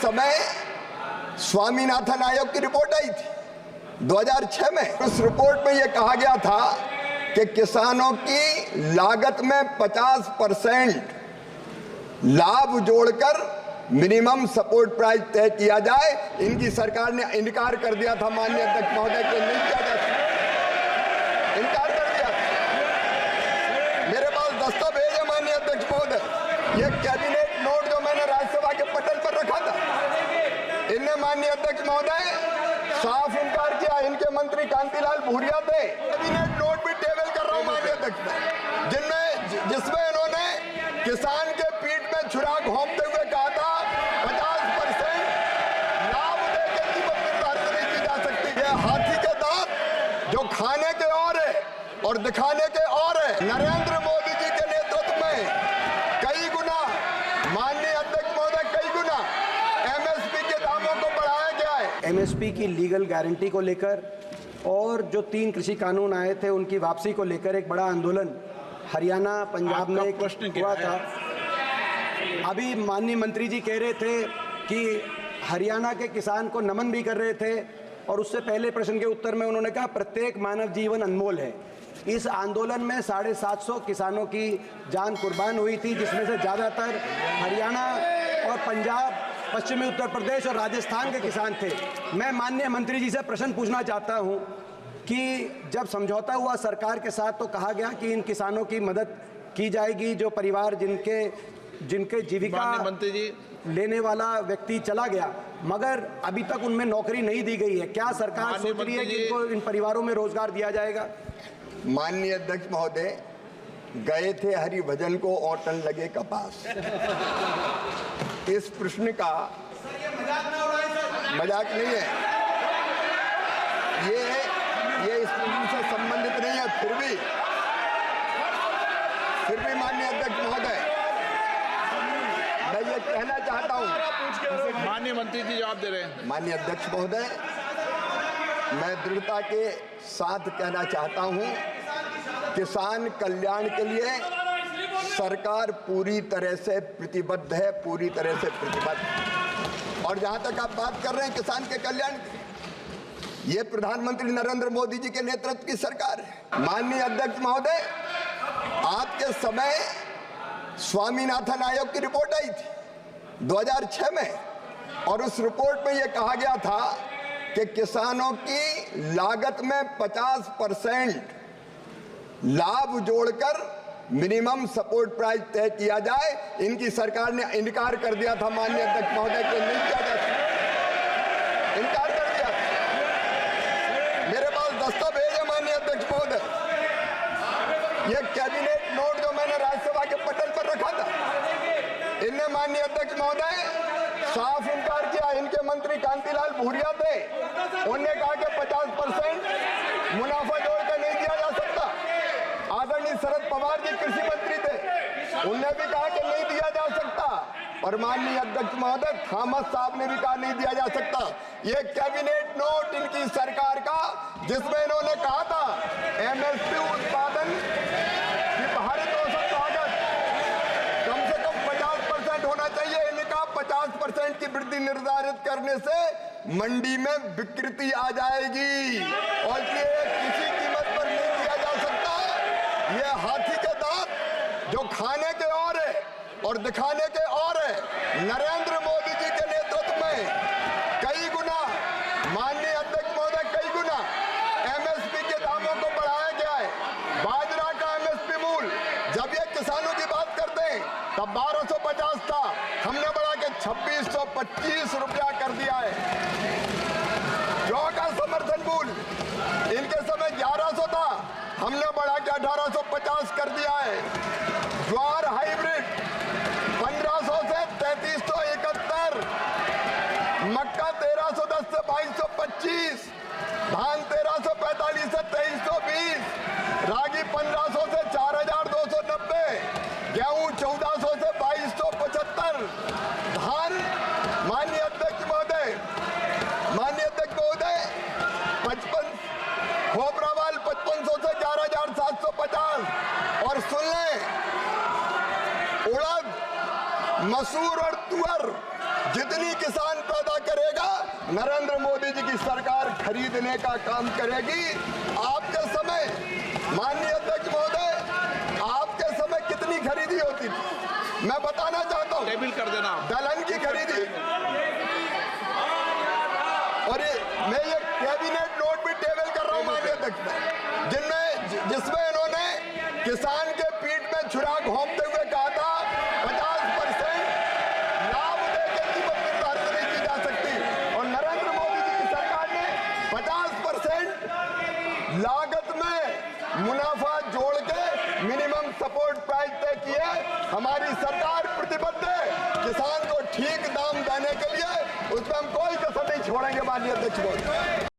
समय स्वामीनाथन आयोग की रिपोर्ट आई थी 2006 में। उस रिपोर्ट में यह कहा गया था कि किसानों की लागत में 50% लाभ जोड़कर मिनिमम सपोर्ट प्राइस तय किया जाए। इनकी सरकार ने इनकार कर दिया था माननीय अध्यक्ष महोदय के नहीं किया जा सकता, इनकार कर दिया था। मेरे पास दस्तावेज है माननीय अध्यक्ष महोदय, ये कैबिनेट नोट जो मैंने राज्यसभा के पटल पर रखा था, इनने माननीय अध्यक्ष महोदय साफ इनकार किया। इनके मंत्री कांतिलाल भूरिया थे। कैबिनेट नोट भी टेबल कर रहा हूं माननीय अध्यक्ष, जिसमें इन्होंने किसान के पीठ में छुरा घोंपते हुए कहा था 50% लाभ देकर कीमत निर्धारित नहीं की जा सकती है। हाथी के दांत जो खाने के और दिखाने के और है। नरेंद्र मोदी जी के नेतृत्व में कई गुना, माननीय अध्यक्ष महोदय, कई गुना एमएसपी के दामों को बढ़ाया गया है। एमएसपी की लीगल गारंटी को लेकर और जो 3 कृषि कानून आए थे उनकी वापसी को लेकर एक बड़ा आंदोलन हरियाणा, पंजाब में हुआ था। अभी माननीय मंत्री जी कह रहे थे कि हरियाणा के किसान को नमन भी कर रहे थे, और उससे पहले प्रश्न के उत्तर में उन्होंने कहा प्रत्येक मानव जीवन अनमोल है। इस आंदोलन में 750 किसानों की जान कुर्बान हुई थी, जिसमें से ज़्यादातर हरियाणा और पंजाब, पश्चिमी उत्तर प्रदेश और राजस्थान के किसान थे। मैं माननीय मंत्री जी से प्रश्न पूछना चाहता हूं कि जब समझौता हुआ सरकार के साथ तो कहा गया कि इन किसानों की मदद की जाएगी, जो परिवार जिनके जीविका मंत्री जी लेने वाला व्यक्ति चला गया, मगर अभी तक उनमें नौकरी नहीं दी गई है। क्या सरकार सोच रही है कि इनको, इन परिवारों में रोजगार दिया जाएगा? माननीय अध्यक्ष महोदय, गए थे हरिभजन को औटन लगे कपास। इस प्रश्न का मजाक नहीं है, ये इस प्रश्न से संबंधित नहीं है। फिर भी माननीय अध्यक्ष महोदय, मैं ये कहना चाहता हूं। माननीय मंत्री जी जवाब दे रहे हैं। माननीय अध्यक्ष महोदय, मैं दृढ़ता के साथ कहना चाहता हूं, किसान कल्याण के लिए सरकार पूरी तरह से प्रतिबद्ध है, पूरी तरह से प्रतिबद्ध। और जहां तक आप बात कर रहे हैं किसान के कल्याण की, ये प्रधानमंत्री नरेंद्र मोदी जी के नेतृत्व की सरकार है। माननीय अध्यक्ष महोदय, आपके समय स्वामीनाथन आयोग की रिपोर्ट आई थी 2006 में, और उस रिपोर्ट में यह कहा गया था कि किसानों की लागत में 50% लाभ जोड़कर मिनिमम सपोर्ट प्राइस तय किया जाए। इनकी सरकार ने इनकार कर दिया था माननीय अध्यक्ष महोदय के नहीं किया जा सकता, इनकार कर दिया था। मेरे पास दस्तावेज है माननीय अध्यक्ष महोदय, ये कैबिनेट नोट जो मैंने राज्यसभा के पटल पर रखा था, इनने माननीय अध्यक्ष महोदय साफ इनकार किया। इनके मंत्री कांतिलाल भूरिया थे, उन्होंने कहा कि 50% मुनाफा जोड़कर नहीं दिया जा सकता। आदरणीय शरद पवार जी कृषि मंत्री थे, उन्होंने भी कहा कि नहीं दिया जा सकता। और माननीय अध्यक्ष महोदय थॉमस साहब ने भी कहा नहीं दिया जा सकता। ये कैबिनेट नोट इनकी सरकार का, जिसमें इन्होंने कहा था एमएसपी उत्पादन की भारित औसत लागत कम से कम 50% होना चाहिए। इन्होंने कहा 50% की वृद्धि निर्धारित करने से मंडी में विकृति आ जाएगी और ये किसी कीमत पर नहीं दिया जा सकता। ये हाथी के दांत जो खाने के और दिखाने के और है। नरेंद्र मोदी जी के नेतृत्व में कई गुना, माननीय अध्यक्ष महोदय, कई गुना एमएसपी के दामों को बढ़ाया गया है। बाजरा का एमएसपी मूल्य जब ये किसानों की बात करते हैं तब 1250 था, हमने बढ़ा के 2625 रुपया कर दिया है। जौ का समर्थन मूल्य इनके समय 1100 था, हमने बढ़ा के 1850 कर दिया है। ज्वार हाइब्रिड 1500 से 3371, मक्का 1310 से 2225, धान 1345 से 2320, रागी 1500 से 4290, गेहूं 1400 से 2275, धान माननीय अध्यक्ष महोदय 55, खोपरावाल 5500 से 4750, और सुन लें उड़द, मसूर और तुअर जितनी किसान पैदा करेगा नरेंद्र मोदी जी की सरकार खरीदने का काम करेगी। आपके समय माननीय अध्यक्ष महोदय, आपके समय कितनी खरीदी होती थी मैं बताना चाहता हूँ। टेबल कर देना। दलहन की खरीदी, और मैं ये कैबिनेट नोट भी टेबल कर रहा हूँ माननीय अध्यक्ष, जिसमें इन्होंने किसान के पीठ में छुरा घोंपते हुए कहा था 50% लाभ देकर कीमत निर्धारित नहीं की जा सकती, और नरेंद्र मोदी जी की सरकार ने 50% लागत में मुनाफा जोड़ के मिनिमम सपोर्ट प्राइस तय किया। हमारी सरकार प्रतिबद्ध है किसान को ठीक दाम देने के लिए, उसमें हम कोई कसर नहीं छोड़ेंगे माननीय अध्यक्ष महोदय।